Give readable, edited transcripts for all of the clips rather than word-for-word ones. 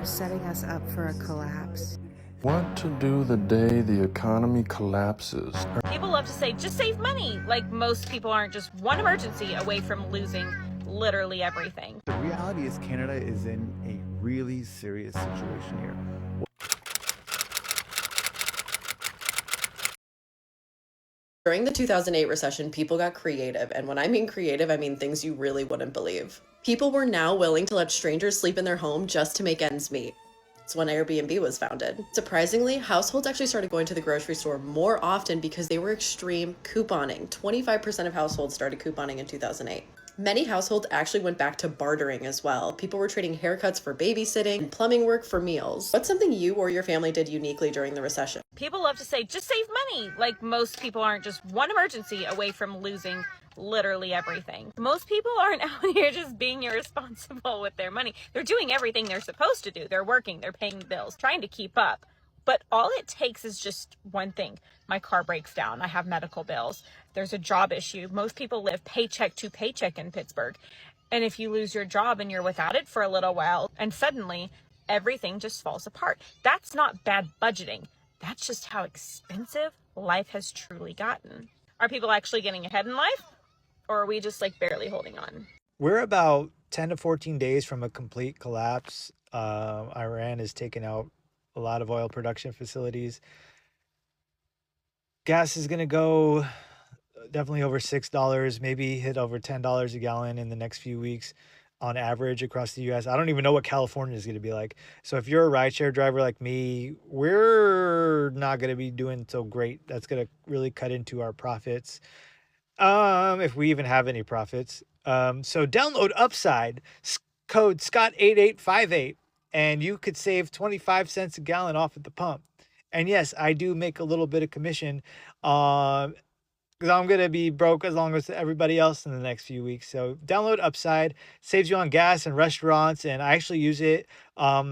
They're setting us up for a collapse. What to do the day the economy collapses? People love to say, just save money. Like most people aren't just one emergency away from losing literally everything. The reality is Canada is in a really serious situation here. During the 2008 recession, people got creative. And when I mean creative, I mean things you really wouldn't believe. People were now willing to let strangers sleep in their home just to make ends meet. It's when Airbnb was founded. Surprisingly, households actually started going to the grocery store more often because they were extreme couponing. 25% of households started couponing in 2008. Many households actually went back to bartering as well. People were trading haircuts for babysitting and plumbing work for meals. What's something you or your family did uniquely during the recession? People love to say, just save money. Like most people aren't just one emergency away from losing literally everything. Most people aren't out here just being irresponsible with their money. They're doing everything they're supposed to do. They're working, they're paying bills, trying to keep up. But all it takes is just one thing. My car breaks down. I have medical bills. There's a job issue. Most people live paycheck to paycheck in Pittsburgh. And if you lose your job and you're without it for a little while, and suddenly everything just falls apart. That's not bad budgeting. That's just how expensive life has truly gotten. Are people actually getting ahead in life? Or are we just like barely holding on? We're about 10 to 14 days from a complete collapse. Iran has taken out a lot of oil production facilities. Gas is going to go definitely over $6, maybe hit over $10 a gallon in the next few weeks on average across the US. I don't even know what California is going to be like. So if you're a rideshare driver like me, we're not going to be doing so great. That's going to really cut into our profits. If we even have any profits. So download Upside, code Scott8858, and you could save 25 cents a gallon off at the pump. And yes, I do make a little bit of commission, because I'm going to be broke as long as everybody else in the next few weeks. So download Upside, saves you on gas and restaurants, and I actually use it. I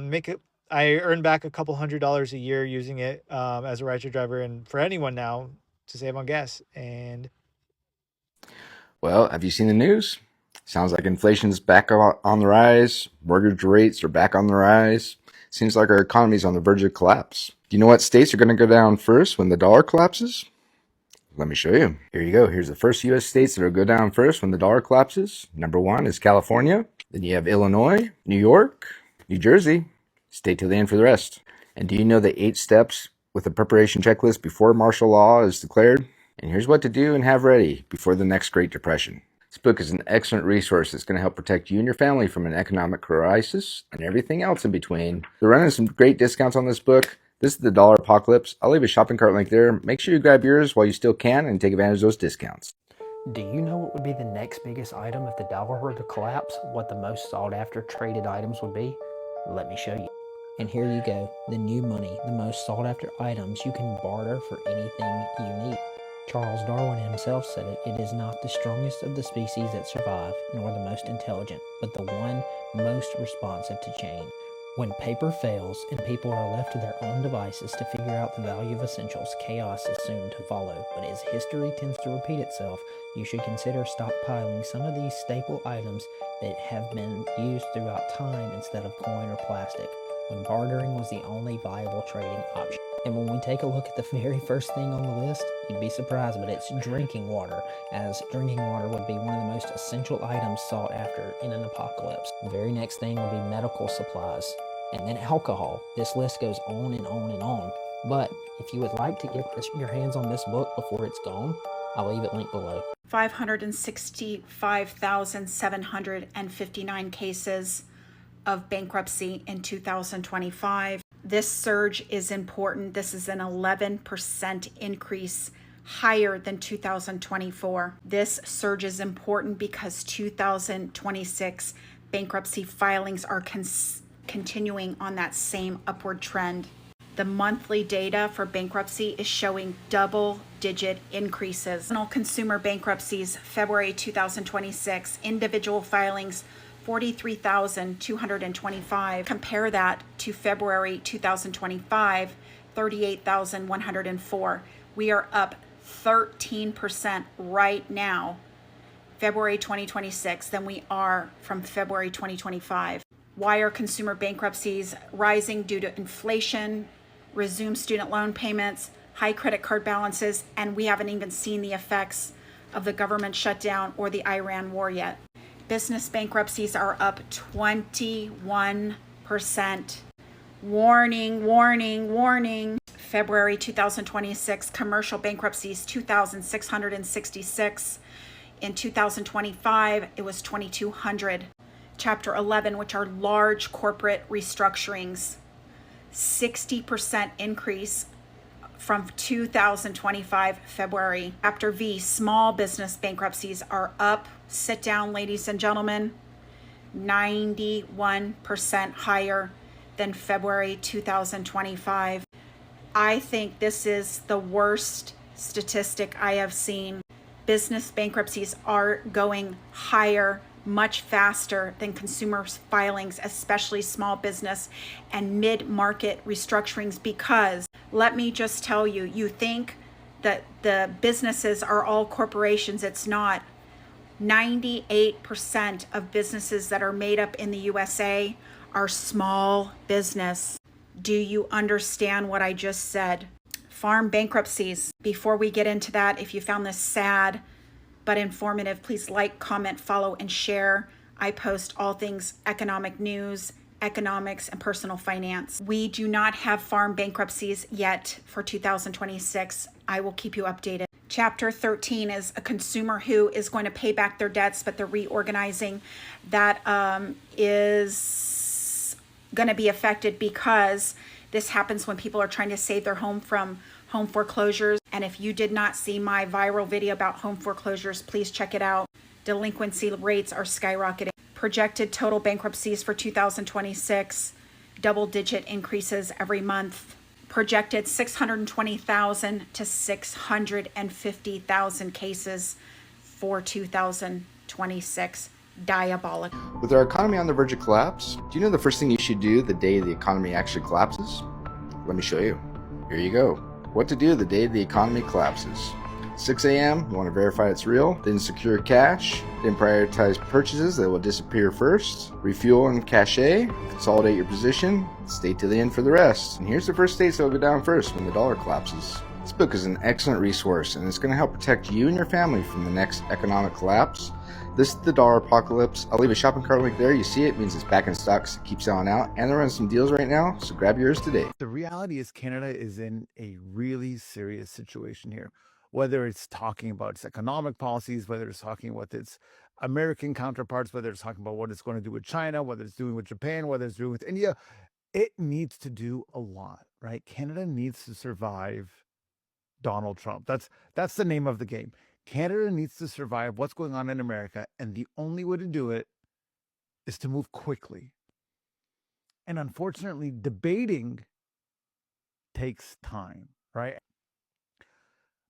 earn back a couple $100s a year using it as a rideshare driver, and for anyone now to save on gas. And well, have you seen the news? Sounds like inflation's back on the rise. Mortgage rates are back on the rise. Seems like our economy's on the verge of collapse. Do you know what states are going to go down first when the dollar collapses? Let me show you. Here you go. Here's the first U.S. states that will go down first when the dollar collapses. Number 1 is California. Then you have Illinois, New York, New Jersey. Stay till the end for the rest. And do you know the 8 steps with a preparation checklist before martial law is declared? And here's what to do and have ready before the next Great Depression. This book is an excellent resource that's going to help protect you and your family from an economic crisis and everything else in between. They're running some great discounts on this book. This is the Dollar Apocalypse. I'll leave a shopping cart link there. Make sure you grab yours while you still can and take advantage of those discounts. Do you know what would be the next biggest item if the dollar were to collapse? What the most sought after traded items would be? Let me show you. And here you go, the new money, the most sought after items you can barter for anything you need. Charles Darwin himself said it, it is not the strongest of the species that survive, nor the most intelligent, but the one most responsive to change. When paper fails and people are left to their own devices to figure out the value of essentials, chaos is soon to follow. But as history tends to repeat itself, you should consider stockpiling some of these staple items that have been used throughout time instead of coin or plastic, when bartering was the only viable trading option. And when we take a look at the very first thing on the list, you'd be surprised, but it's drinking water, as drinking water would be one of the most essential items sought after in an apocalypse. The very next thing would be medical supplies, and then alcohol. This list goes on and on and on. But if you would like to get your hands on this book before it's gone, I'll leave it linked below. 565,759 cases of bankruptcy in 2025. This surge is important. This is an 11% increase higher than 2024. This surge is important because 2026 bankruptcy filings are continuing on that same upward trend. The monthly data for bankruptcy is showing double-digit increases. Personal consumer bankruptcies, February 2026, individual filings, 43,225. Compare that to February 2025, 38,104. We are up 13% right now, February 2026, than we are from February 2025. Why are consumer bankruptcies rising? Due to inflation, resumed student loan payments, high credit card balances, and we haven't even seen the effects of the government shutdown or the Iran war yet. Business bankruptcies are up 21%. Warning, warning, warning. February 2026, commercial bankruptcies 2,666. In 2025, it was 2,200. Chapter 11, which are large corporate restructurings, 60% increase from 2025 February. Chapter V, small business bankruptcies are up. Sit down, ladies and gentlemen. 91% higher than February 2025. I think this is the worst statistic I have seen. Business bankruptcies are going higher much faster than consumer filings, especially small business and mid-market restructurings, because let me just tell you, you think that the businesses are all corporations. It's not. 98% of businesses that are made up in the USA are small business. Do you understand what I just said? Farm bankruptcies. Before we get into that, if you found this sad but informative, please like, comment, follow, and share. I post all things economic news, economics, and personal finance. We do not have farm bankruptcies yet for 2026. I will keep you updated. Chapter 13 is a consumer who is going to pay back their debts, but they're reorganizing. That is going to be affected because this happens when people are trying to save their home from home foreclosures. And if you did not see my viral video about home foreclosures, please check it out. Delinquency rates are skyrocketing. Projected total bankruptcies for 2026, double-digit increases every month. Projected 620,000 to 650,000 cases for 2026. Diabolical. With our economy on the verge of collapse, do you know the first thing you should do the day the economy actually collapses? Let me show you. Here you go. What to do the day the economy collapses. 6 a.m., you want to verify it's real, then secure cash, then prioritize purchases that will disappear first, refuel and cache, consolidate your position, stay to the end for the rest. And here's the first states that will go down first when the dollar collapses. This book is an excellent resource and it's going to help protect you and your family from the next economic collapse. This is the dollar apocalypse. I'll leave a shopping cart link there. You see it means it's back in stock, so keep selling out. And they're running some deals right now, so grab yours today. The reality is Canada is in a really serious situation here. Whether it's talking about its economic policies, whether it's talking about its American counterparts, whether it's talking about what it's going to do with China, whether it's doing with Japan, whether it's doing with India, it needs to do a lot, right? Canada needs to survive Donald Trump. That's the name of the game. Canada needs to survive what's going on in America, and the only way to do it is to move quickly. And unfortunately, debating takes time, right?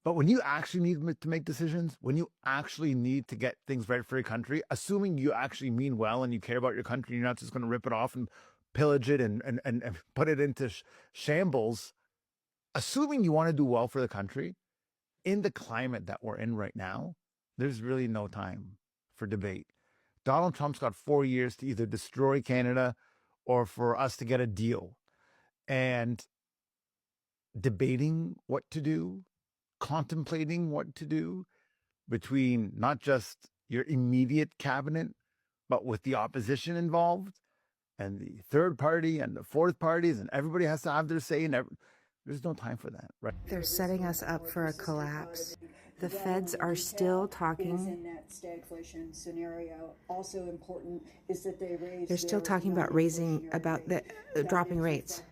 But when you actually need to make decisions, when you actually need to get things right for your country, assuming you actually mean well and you care about your country, you're not just going to rip it off and pillage it and put it into shambles, assuming you want to do well for the country, in the climate that we're in right now, there's really no time for debate. Donald Trump's got 4 years to either destroy Canada or for us to get a deal. And debating what to do, contemplating what to do between not just your immediate cabinet, but with the opposition involved and the third party and the fourth parties, and everybody has to have their say, and there's no time for that, right? They're setting us up for a collapse. The feds are still talking. In that stagflation scenario, also important is that they raise. They're still talking about dropping rates.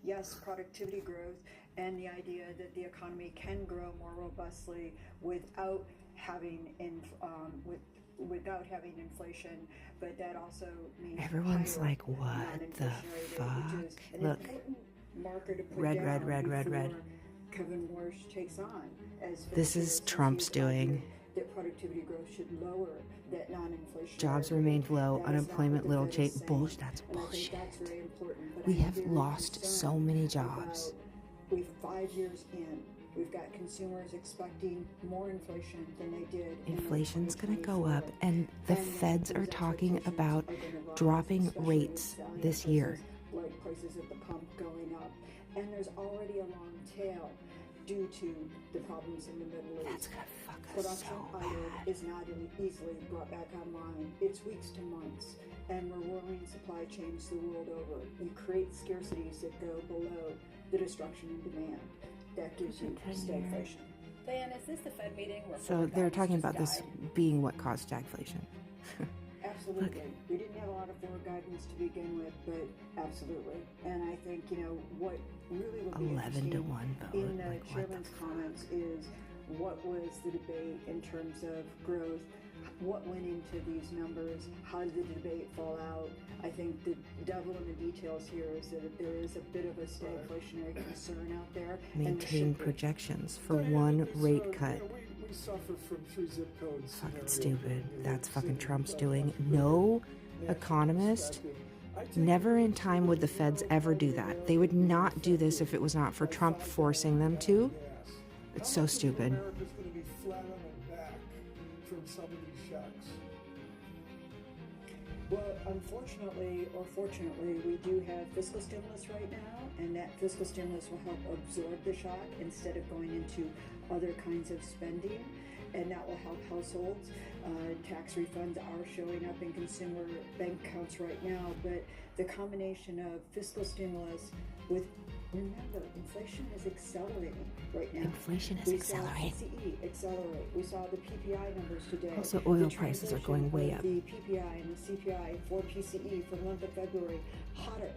Yes, productivity growth and the idea that the economy can grow more robustly without having inflation, but that also means everyone's like, what the fuck? Look, red. Kevin Warsh takes on as this is Trump's doing. That productivity growth should lower that non-inflation. Jobs remained low, unemployment little change. Bullshit. That's bullshit. We have lost so many jobs. We're 5 years in We've got consumers expecting more inflation than they did. Inflation's going to go up, and the feds are talking about dropping rates this year. Like prices at the pump going up, and there's already a long tail due to the problems in the Middle East. That's gonna fuck us Production so idle bad. is not easily brought back online. It's weeks to months, and we're roaring supply chains the world over. You create scarcities that go below the destruction in demand. That gives you stagflation. Diane, is this the Fed meeting? So they're talking about this being what caused stagflation. Absolutely. We didn't have a lot of forward guidance to begin with, but absolutely. And I think, what really will be 11 to 1 vote. in the Like, chairman's comments is what was the debate in terms of growth, what went into these numbers, how did the debate fall out. I think the devil in the details here is that there is a bit of a stagflationary concern out there. Maintain projections for one rate cut. We suffer from 3 zip codes. Fucking stupid. That's fucking Trump's doing. No economist, never in time would the feds ever do that. They would not do this if it was not for Trump forcing them to. It's so stupid. America's going to be flat on their back from some of these shocks. Well, unfortunately or fortunately, we do have fiscal stimulus right now, and that fiscal stimulus will help absorb the shock instead of going into other kinds of spending, and that will help households. Tax refunds are showing up in consumer bank accounts right now, but the combination of fiscal stimulus with, remember, inflation is accelerating right now. Inflation is We accelerating. saw PCE accelerate. We saw the PPI numbers today. Also, oil The prices are translation going way of up. The PPI and the CPI for PCE for the month of February hotter,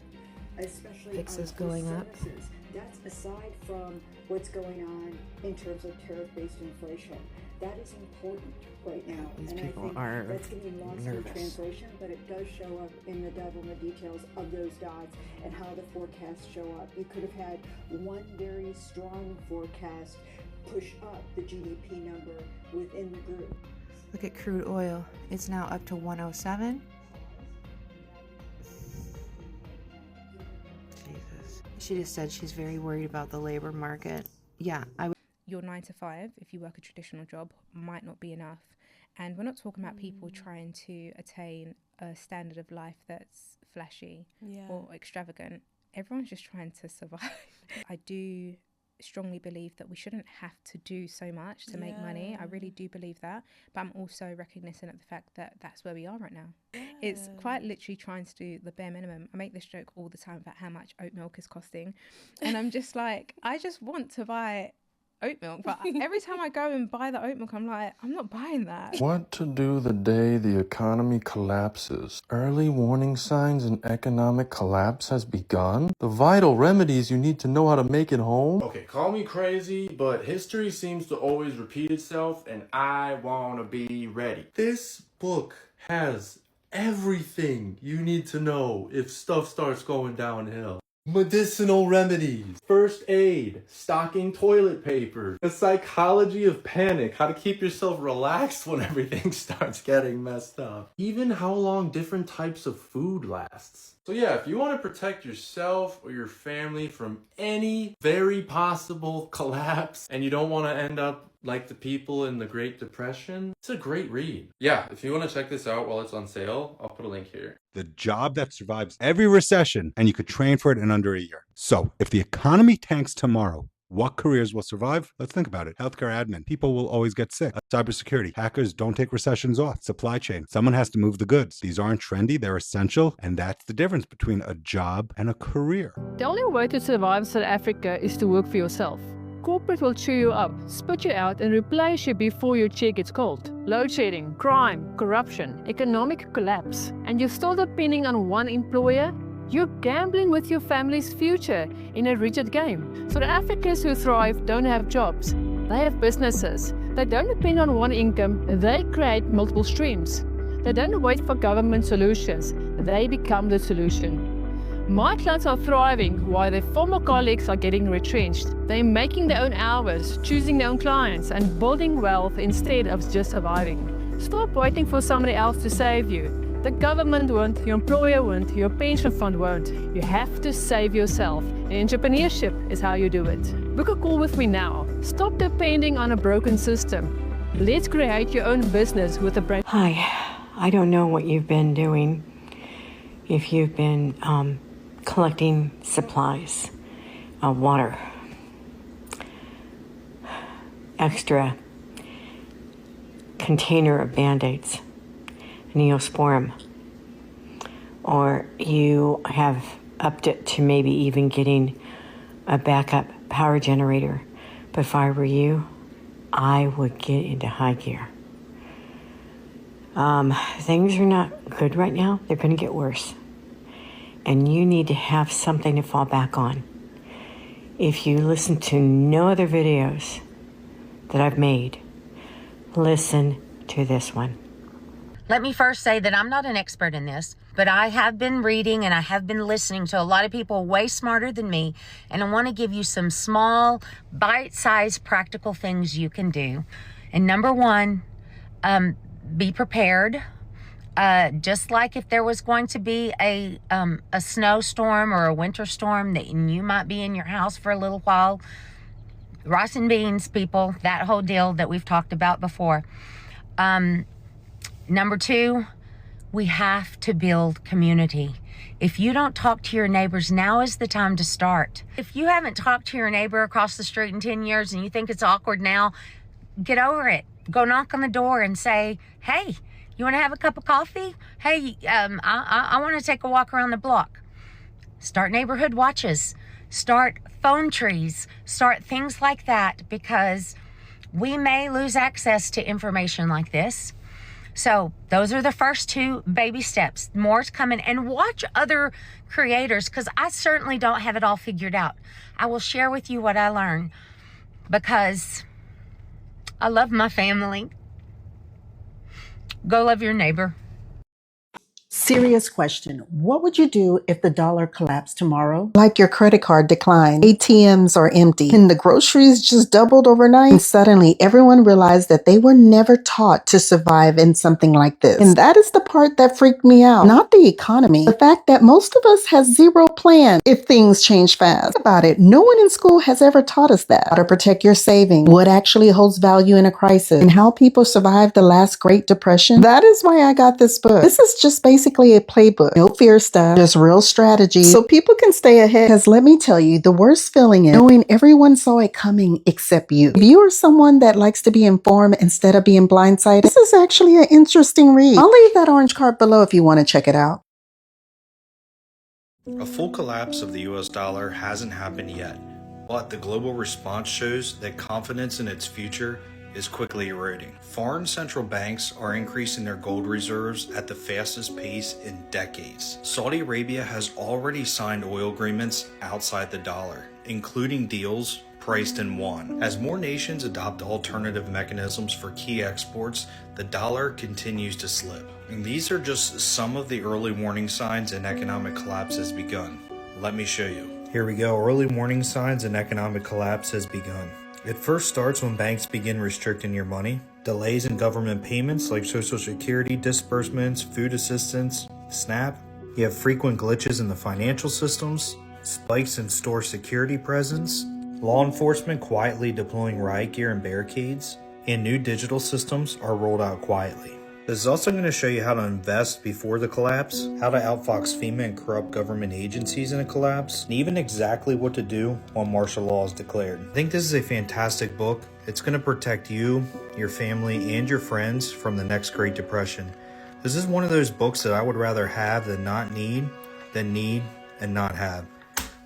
especially Fixes on going up. services. That's aside from what's going on in terms of tariff-based inflation. That is important right now. These and people I think are that's going to be lost in nervous. translation, but it does show up in the devil in the details of those dots and how the forecasts show up. You could have had one very strong forecast push up the GDP number within the group. Look at crude oil. It's now up to 107. Jesus. She just said she's very worried about the labor market. Yeah, your 9 to 5, if you work a traditional job, might not be enough. And we're not talking about people trying to attain a standard of life that's flashy or extravagant. Everyone's just trying to survive. I do strongly believe that we shouldn't have to do so much to make money. I really do believe that. But I'm also recognizing of the fact that that's where we are right now. It's quite literally trying to do the bare minimum. I make this joke all the time about how much oat milk is costing. And I'm just like, I just want to buy oat milk, but every time I go and buy the oat milk, I'm like, I'm not buying that. What to do the day the economy collapses? Early warning signs an economic collapse has begun? The vital remedies you need to know how to make it home? Okay, call me crazy, but history seems to always repeat itself, and I want to be ready. This book has everything you need to know if stuff starts going downhill. Medicinal remedies, first aid, stocking toilet paper, the psychology of panic, how to keep yourself relaxed when everything starts getting messed up, even how long different types of food lasts. So yeah, if you want to protect yourself or your family from any very possible collapse and you don't want to end up like the people in the Great Depression, it's a great read. Yeah, if you want to check this out while it's on sale, I'll put a link here. The job that survives every recession, and you could train for it in under a year. So, if the economy tanks tomorrow, what careers will survive? Let's think about it. Healthcare admin. People will always get sick. Cybersecurity. Hackers don't take recessions off. Supply chain. Someone has to move the goods. These aren't trendy, they're essential, and that's the difference between a job and a career. The only way to survive South Africa is to work for yourself. Corporate will chew you up, spit you out, and replace you before your chair gets cold. Load shedding, crime, corruption, economic collapse, and you're still depending on one employer? You're gambling with your family's future in a rigid game. South Africans who thrive don't have jobs. They have businesses. They don't depend on one income. They create multiple streams. They don't wait for government solutions. They become the solution. My clients are thriving while their former colleagues are getting retrenched. They're making their own hours, choosing their own clients, and building wealth instead of just surviving. Stop waiting for somebody else to save you. The government won't, your employer won't, your pension fund won't. You have to save yourself. And entrepreneurship is how you do it. Book a call with me now. Stop depending on a broken system. Let's create your own business with a brand. Hi, I don't know what you've been doing. If you've been collecting supplies, water, extra container of Band-Aids, Neosporin, or you have upped it to maybe even getting a backup power generator. But if I were you, I would get into high gear. Things are not good right now. They're going to get worse. And you need to have something to fall back on. If you listen to no other videos that I've made, listen to this one. Let me first say that I'm not an expert in this, but I have been reading and I have been listening to a lot of people way smarter than me, and I want to give you some small, bite-sized, practical things you can do. And number one, be prepared. Just like if there was going to be a snowstorm or a winter storm, that you might be in your house for a little while. Rice and beans, people, that whole deal that we've talked about before. Number two, we have to build community. If you don't talk to your neighbors, now is the time to start. If you haven't talked to your neighbor across the street in 10 years and you think it's awkward now, get over it. Go knock on the door and say, hey, you want to have a cup of coffee? Hey, I want to take a walk around the block. Start neighborhood watches. Start phone trees. Start things like that, because we may lose access to information like this. So those are the first two baby steps. More's coming. And watch other creators, because I certainly don't have it all figured out. I will share with you what I learn, because I love my family. Go love your neighbor. Serious question. What would you do if the dollar collapsed tomorrow? Like your credit card declined, ATMs are empty, and the groceries just doubled overnight, and suddenly everyone realized that they were never taught to survive in something like this. And that is the part that freaked me out. Not the economy. The fact that most of us has zero plan if things change fast. Think about it. No one in school has ever taught us that. How to protect your savings, what actually holds value in a crisis, and how people survived the last Great Depression. That is why I got this book. This is just basically a playbook. No fear stuff, just real strategy so people can stay ahead. Because let me tell you, the worst feeling is knowing everyone saw it coming except you. If you are someone that likes to be informed instead of being blindsided, this is actually an interesting read. I'll leave that orange card below if you want to check it out. A full collapse of the US dollar hasn't happened yet, but the global response shows that confidence in its future is quickly eroding. Foreign central banks are increasing their gold reserves at the fastest pace in decades. Saudi Arabia has already signed oil agreements outside the dollar, including deals priced in yuan. As more nations adopt alternative mechanisms for key exports, the dollar continues to slip. And these are just some of the early warning signs an economic collapse has begun. Let me show you. Here we go. Early warning signs an economic collapse has begun. It first starts when banks begin restricting your money. Delays in government payments like Social Security disbursements, food assistance, SNAP. You have frequent glitches in the financial systems, spikes in store security presence, law enforcement quietly deploying riot gear and barricades, and new digital systems are rolled out quietly. This is also going to show you how to invest before the collapse, how to outfox FEMA and corrupt government agencies in a collapse, and even exactly what to do when martial law is declared. I think this is a fantastic book. It's going to protect you, your family, and your friends from the next Great Depression. This is one of those books that I would rather have than not need, than need and not have.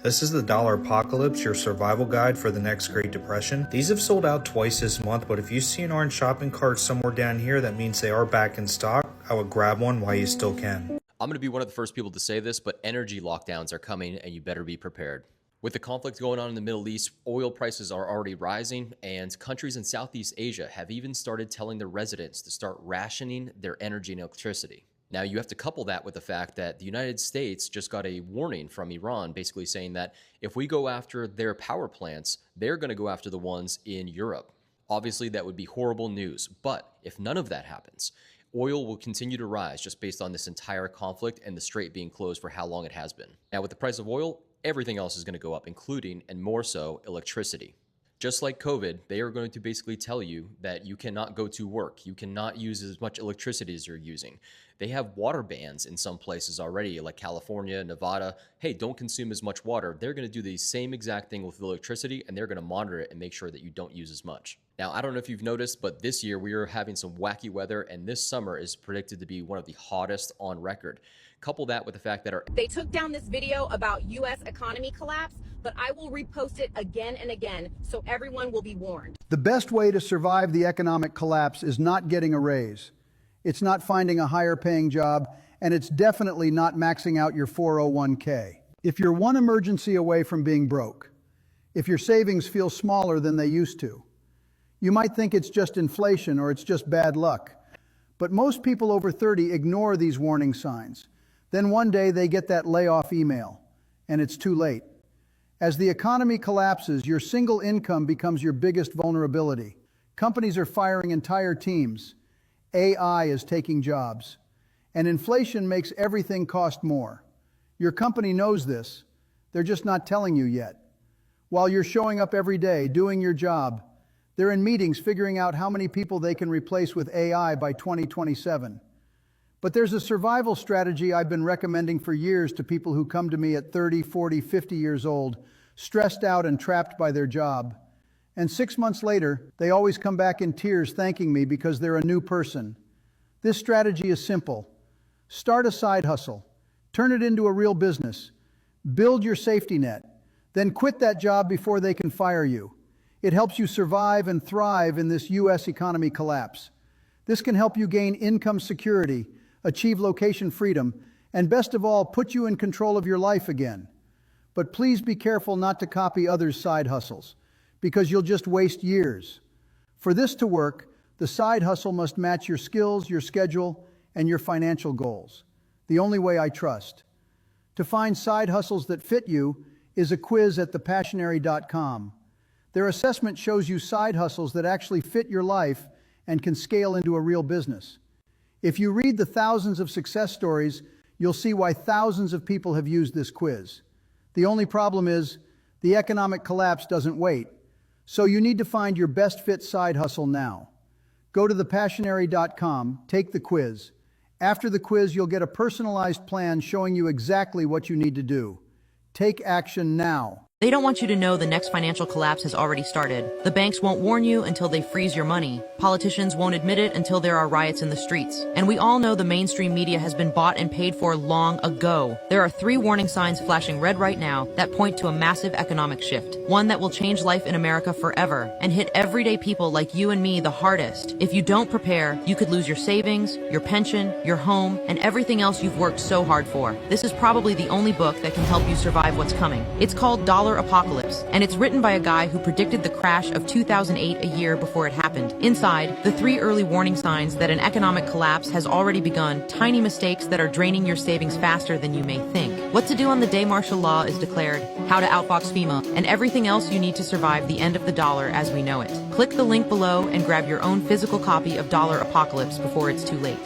This is the Dollar Apocalypse, your survival guide for the next Great Depression. These have sold out twice this month, but if you see an orange shopping cart somewhere down here, that means they are back in stock. I would grab one while you still can. I'm going to be one of the first people to say this, but energy lockdowns are coming and you better be prepared. With the conflict going on in the Middle East, oil prices are already rising, and countries in Southeast Asia have even started telling their residents to start rationing their energy and electricity. Now, you have to couple that with the fact that the United States just got a warning from Iran, basically saying that if we go after their power plants, they're going to go after the ones in Europe. Obviously, that would be horrible news. But if none of that happens, Oil will continue to rise just based on this entire conflict and the strait being closed for how long it has been. Now, with the price of oil, everything else is going to go up, including, and more so, electricity. Just like COVID, they are going to basically tell you that you cannot go to work. You cannot use as much electricity as you're using. They have water bans in some places already, like California, Nevada. Hey, don't consume as much water. They're going to do the same exact thing with electricity, and they're going to monitor it and make sure that you don't use as much. Now, I don't know if you've noticed, but this year we are having some wacky weather, and this summer is predicted to be one of the hottest on record. Couple that with the fact that They took down this video about U.S. economy collapse, but I will repost it again and again so everyone will be warned. The best way to survive the economic collapse is not getting a raise. It's not finding a higher paying job, and it's definitely not maxing out your 401k. If you're one emergency away from being broke, if your savings feel smaller than they used to, you might think it's just inflation or it's just bad luck. But most people over 30 ignore these warning signs. Then one day they get that layoff email, and it's too late. As the economy collapses, your single income becomes your biggest vulnerability. Companies are firing entire teams. AI is taking jobs. And inflation makes everything cost more. Your company knows this. They're just not telling you yet. While you're showing up every day, doing your job, they're in meetings figuring out how many people they can replace with AI by 2027. But there's a survival strategy I've been recommending for years to people who come to me at 30, 40, 50 years old, stressed out and trapped by their job. And 6 months later, they always come back in tears thanking me because they're a new person. This strategy is simple. Start a side hustle. Turn it into a real business. Build your safety net. Then quit that job before they can fire you. It helps you survive and thrive in this U.S. economy collapse. This can help you gain income security, achieve location freedom, and best of all, put you in control of your life again. But please be careful not to copy others' side hustles, because you'll just waste years. For this to work, the side hustle must match your skills, your schedule, and your financial goals. The only way I trust. To find side hustles that fit you is a quiz at thepassionary.com. Their assessment shows you side hustles that actually fit your life and can scale into a real business. If you read the thousands of success stories, you'll see why thousands of people have used this quiz. The only problem is the economic collapse doesn't wait. So you need to find your best fit side hustle now. Go to thepassionary.com, take the quiz. After the quiz, you'll get a personalized plan showing you exactly what you need to do. Take action now. They don't want you to know the next financial collapse has already started. The banks won't warn you until they freeze your money. Politicians won't admit it until there are riots in the streets. And we all know the mainstream media has been bought and paid for long ago. There are 3 warning signs flashing red right now that point to a massive economic shift. One that will change life in America forever and hit everyday people like you and me the hardest. If you don't prepare, you could lose your savings, your pension, your home, and everything else you've worked so hard for. This is probably the only book that can help you survive what's coming. It's called Dollar Apocalypse, and it's written by a guy who predicted the crash of 2008 a year before it happened. Inside, the 3 early warning signs that an economic collapse has already begun, tiny mistakes that are draining your savings faster than you may think, what to do on the day martial law is declared, how to outfox FEMA, and everything else you need to survive the end of the dollar as we know it. Click the link below and grab your own physical copy of Dollar Apocalypse before it's too late.